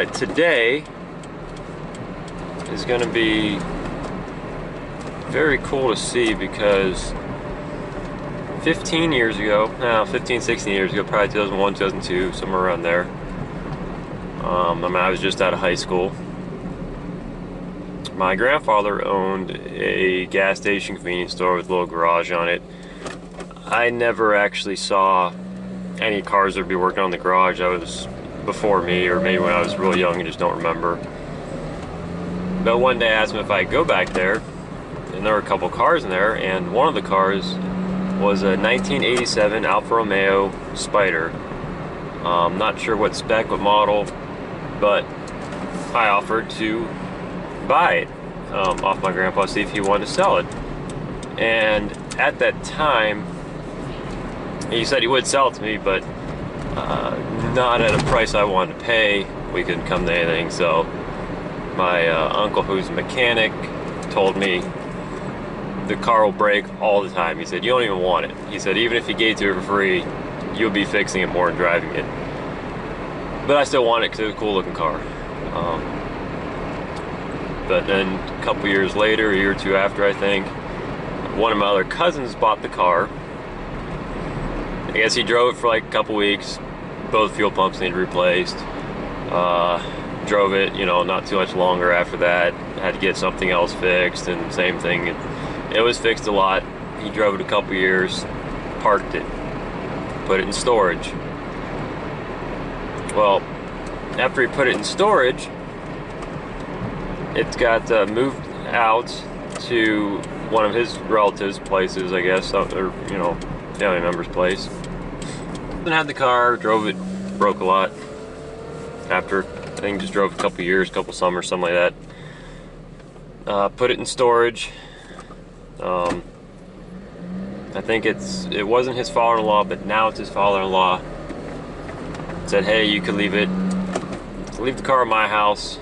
Alright, today is going to be very cool to see because 16 years ago, probably 2001, 2002, somewhere around there. I was just out of high school. My grandfather owned a gas station convenience store with a little garage on it. I never actually saw any cars that would be working on the garage. That was before me, or maybe when I was real young and just don't remember. But one day I asked him if I could go back there, and there were a couple cars in there, and one of the cars was a 1987 Alfa Romeo Spider. Not sure what spec, what model, but I offered to buy it off my grandpa, see if he wanted to sell it. And at that time, he said he would sell it to me, but not at a price I wanted to pay. We couldn't come to anything, so my uncle, who's a mechanic, told me the car will break all the time. He said, you don't even want it. He said, even if he gave it to you for free, you'll be fixing it more than driving it. But I still want it because it's a cool looking car. But then a couple years later, a year or two after, I think, one of my other cousins bought the car. I guess he drove it for like a couple weeks. Both fuel pumps needed replaced. Drove it, not too much longer after that. Had to get something else fixed, and same thing. It was fixed a lot. He drove it a couple years, parked it, put it in storage. Well, after he put it in storage, it got moved out to one of his relatives' places, I guess, or family member's place. Then had the car, drove it, broke a lot. After, I think just drove a couple years, couple summers, something like that. Put it in storage. I think it wasn't his father-in-law, but now it's his father-in-law. Said, hey, you could leave the car at my house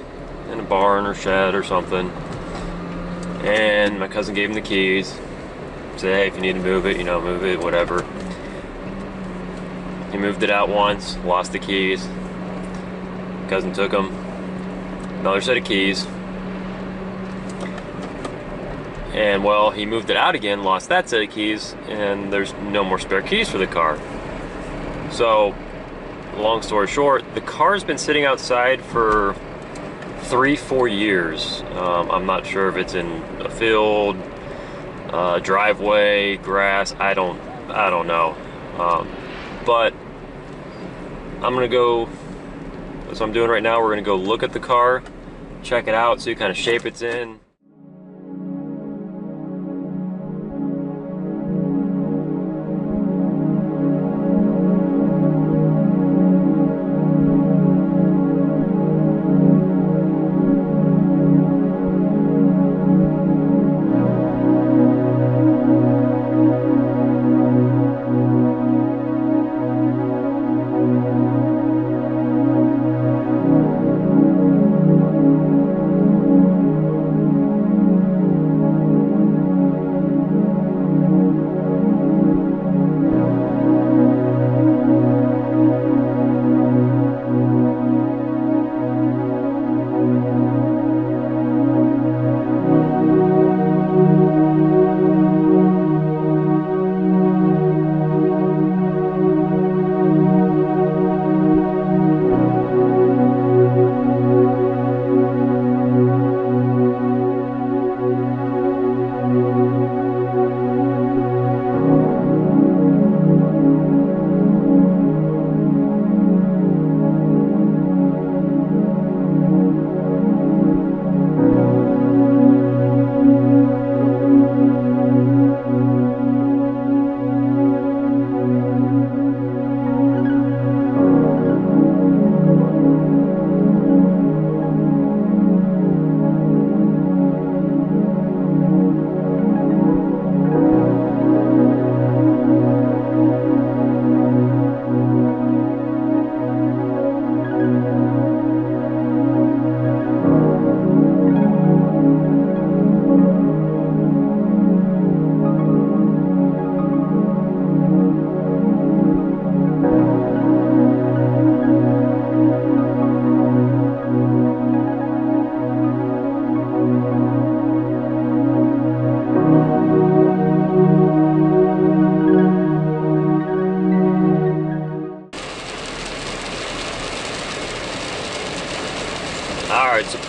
in a barn or shed or something. And my cousin gave him the keys. Said, hey, if you need to move it, move it, whatever. He moved it out once, lost the keys. Cousin took them. Another set of keys. And well, he moved it out again, lost that set of keys, and there's no more spare keys for the car. So, long story short, the car's been sitting outside for 3-4 years. I'm not sure if it's in a field, driveway, grass. I don't know. But I'm gonna go. That's what I'm doing right now. We're gonna go look at the car, check it out, see what kind of shape it's in.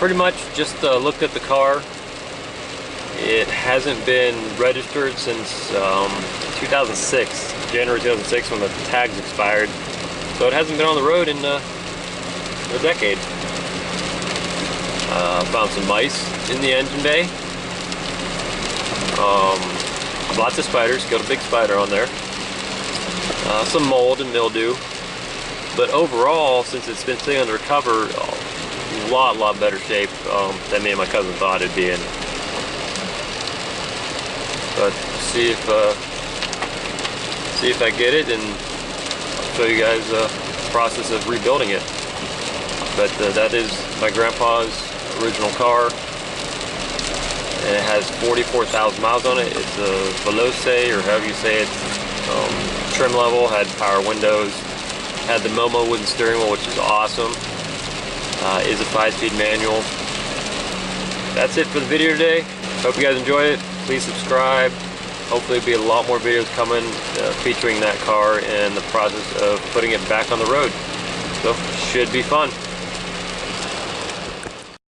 pretty much just looked at the car. It hasn't been registered since 2006, January 2006, when the tags expired. So it hasn't been on the road in a decade. Found some mice in the engine bay. Lots of spiders, got a big spider on there. Some mold and mildew. But overall, since it's been sitting under cover, a lot better shape than me and my cousin thought it'd be in. But see if I get it, and I'll show you guys the process of rebuilding it. But that is my grandpa's original car, and it has 44,000 miles on it. It's a Veloce, or however you say it. Trim level, had power windows, had the Momo wooden steering wheel, which is awesome. Is a 5-speed manual. That's it for the video today. Hope you guys enjoy it. Please subscribe. Hopefully there'll be a lot more videos coming featuring that car and the process of putting it back on the road. So, should be fun.